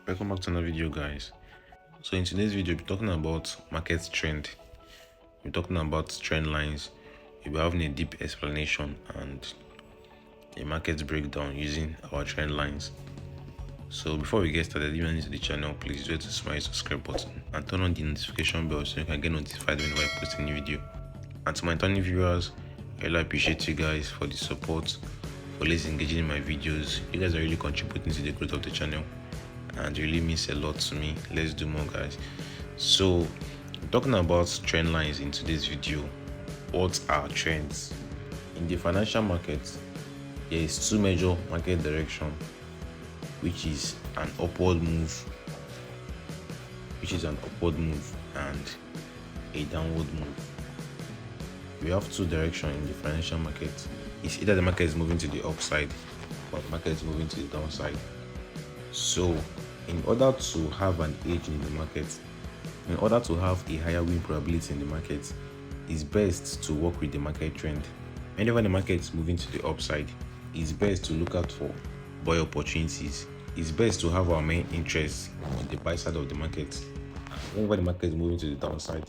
Welcome back to another video, guys. So in today's video, we're talking about market trend. We're talking about trend lines. We'll be having a deep explanation and a market breakdown using our trend lines. So before we get started, if you're new to the channel, please do hit the small subscribe button and turn on the notification bell so you can get notified whenever I post a new video. And to my returning viewers, I really appreciate you guys for the support, for always engaging in my videos. You guys are really contributing to the growth of the channel and it really means a lot to me. Let's do more, guys. So talking about trend lines in today's video. What are trends? In the financial market, there is two major market direction, which is an upward move and a downward move. We have two directions in the financial market. It's either the market is moving to the upside or the market is moving to the downside. So in order to have an edge in the market, in order to have a higher win probability in the market, it's best to work with the market trend. Whenever the market is moving to the upside, it's best to look out for buy opportunities. It's best to have our main interest on the buy side of the market. Whenever the market is moving to the downside,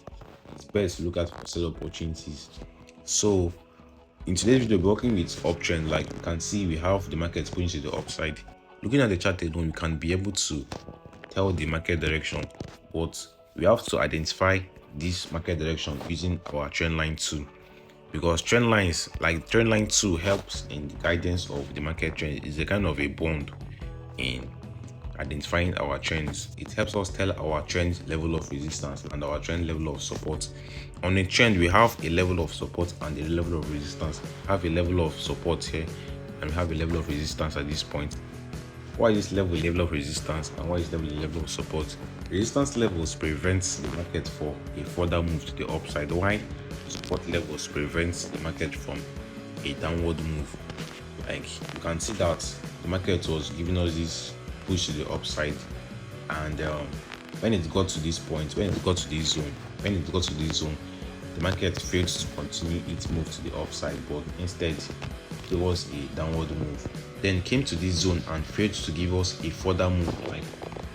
it's best to look out for sell opportunities. So in today's video, we're working with uptrend. Like you can see, we have the market going to the upside. Looking at the chart alone, we can be able to tell the market direction, but we have to identify this market direction using our trend line tool, because trend lines like trend line 2 helps in the guidance of the market trend. Is a kind of a bond in identifying our trends. It helps us tell our trend level of resistance and our trend level of support. On a trend, we have a level of support and a level of resistance. We have a level of support here and we have a level of resistance at this point. Why is level of resistance and why is level of support? Resistance levels prevents the market for a further move to the upside, while support levels prevents the market from a downward move. Like you can see that the market was giving us this push to the upside, and when it got to this point, when it got to this zone, the market failed to continue its move to the upside, but instead it was a downward move. Then came to this zone and failed to give us a further move, like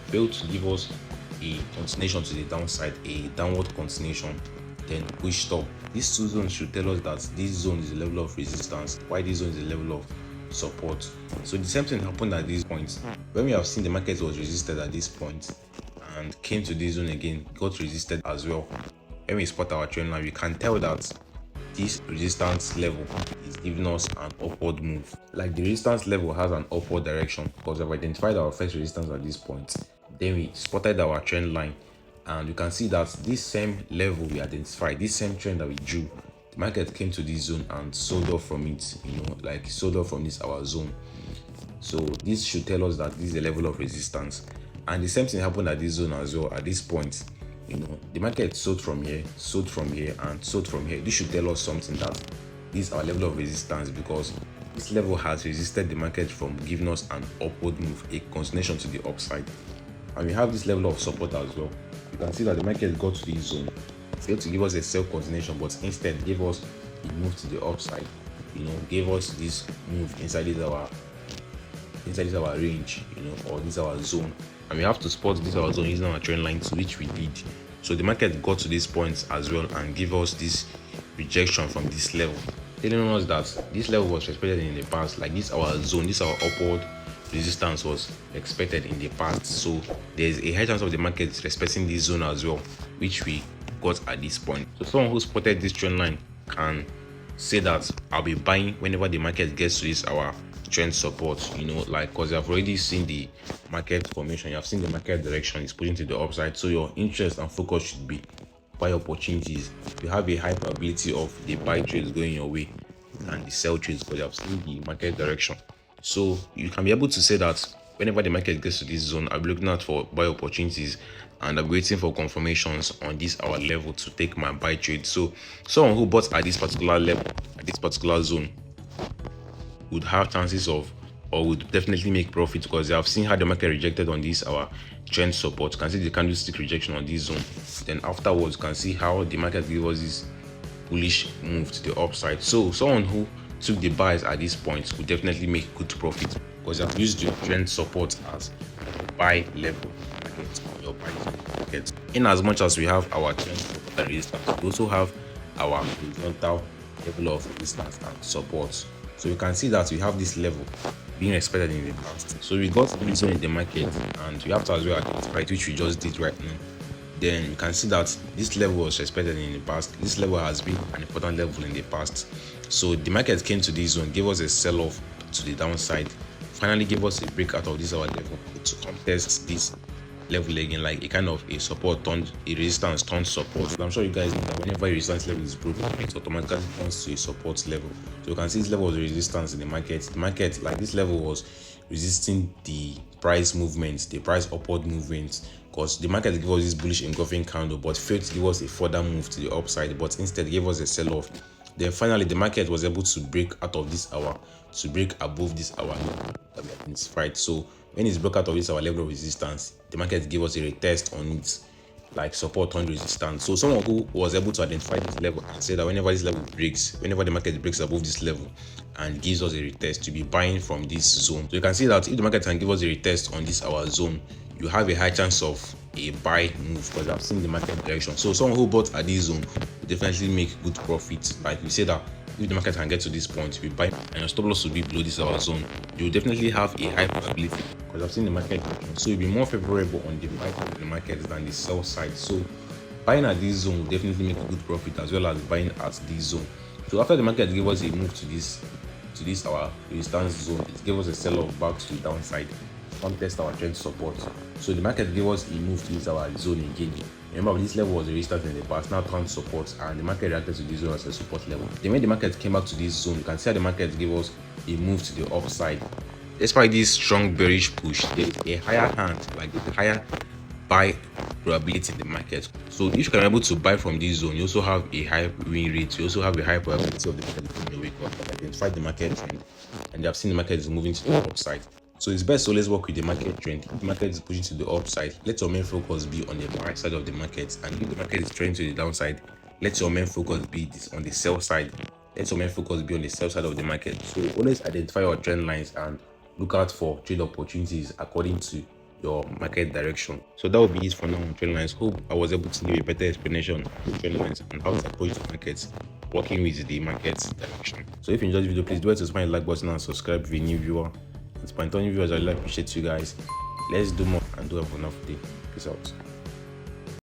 failed to give us a continuation to the downside, a downward continuation, then pushed up. These two zones should tell us that this zone is the level of resistance, while this zone is the level of support. So the same thing happened at this point. When we have seen the market was resisted at this point and came to this zone again, got resisted as well. When we spot our trend line, we can tell that this resistance level is giving us an upward move. Like the resistance level has an upward direction because we've identified our first resistance at this point. Then we spotted our trend line and you can see that this same level we identified, this same trend that we drew, the market came to this zone and sold off from it, like sold off from this our zone. So this should tell us that this is the level of resistance. And the same thing happened at this zone as well. At this point, the market sold from here, sold from here, and sold from here. This should tell us something, that this is our level of resistance, because this level has resisted the market from giving us an upward move, a continuation to the upside. And we have this level of support as well. You can see that the market got to this zone, failed to give us a sell continuation, but instead gave us a move to the upside. Gave us this move inside this our range, or this our zone. And we have to spot this our zone using our trend line, to which we did. So the market got to this point as well and give us this rejection from this level, telling us that this level was respected in the past. Like this our zone, this our upward resistance was expected in the past. So there's a high chance of the market respecting this zone as well, which we got at this point. So someone who spotted this trend line can say that I'll be buying whenever the market gets to this our trend support, like, because you have already seen the market formation, you have seen the market direction is pushing to the upside. So your interest and focus should be buy opportunities. You have a high probability of the buy trades going your way and the sell trades, because you have seen the market direction. So you can be able to say that whenever the market gets to this zone, I'll be looking out for buy opportunities and I'm waiting for confirmations on this our level to take my buy trade. So someone who bought at this particular level, at this particular zone, would have chances of, or would definitely make profit, because they have seen how the market rejected on this our trend support. You can see the candlestick rejection on this zone. Then afterwards, you can see how the market gave us this bullish move to the upside. So someone who took the buys at this point would definitely make good profit, because I've used the trend support as buy level market, your buy market. In as much as we have our trend support and resistance, we also have our horizontal level of resistance and support. So you can see that we have this level being expected in the past. So we got this one in the market, and we have to as well identify it, which we just did right now. Then you can see that this level was expected in the past. This level has been an important level in the past. So the market came to this zone, gave us a sell-off to the downside, finally gave us a break out of this our level to contest this level again, like a kind of a support turned a resistance turned support. So I'm sure you guys know that whenever a resistance level is broken, it automatically turns to a support level. So you can see this level of resistance in the market. The market, like this level, was resisting the price movements, the price upward movements, because the market gave us this bullish engulfing candle but failed to give us a further move to the upside, but instead gave us a sell-off. Then finally the market was able to break out of this hour, to break above this hour that we identified. So when it's broke out of this our level of resistance, the market gave us a retest on it, like support on resistance. So someone who was able to identify this level and say that whenever this level breaks, whenever the market breaks above this level and gives us a retest, to be buying from this zone. So you can see that if the market can give us a retest on this our zone, you have a high chance of a buy move, because I've seen the market direction. So someone who bought at this zone will definitely make good profit. Like we say that if the market can get to this point, you buy and your stop loss will be below this our zone, you will definitely have a high probability, because I've seen the market direction. So you'll be more favorable on the buy side of the market than the sell side. So buying at this zone will definitely make a good profit, as well as buying at this zone. So after the market gave us a move to this our resistance zone, it gave us a sell-off back to the downside, contest our trend support. So the market gave us a move to this our zone again. Remember, this level was a resistance in the past, now turned support, and the market reacted to this zone as a support level. Then when the market came back to this zone, you can see how the market gave us a move to the upside. Despite this strong bearish push, there is a higher hand, like a higher buy probability in the market. So if you can be able to buy from this zone, you also have a high win rate. You also have a high probability of the market coming your way, because identify the market trend and they have seen the market is moving to the upside. So it's best to always work with the market trend. If the market is pushing to the upside, let your main focus be on the buy side of the market. And if the market is trending to the downside, let your main focus be on the sell side. Let your main focus be on the sell side of the market. So always identify your trend lines and look out for trade opportunities according to your market direction. So that will be it for now on trend lines. Hope I was able to give a better explanation of trend lines and how to approach the markets working with the market direction. So if you enjoyed the video, please do it to smash the like button and subscribe if you're a new viewer. And to my returning viewers, I really appreciate you guys. Let's do more and do have enough day. Peace out.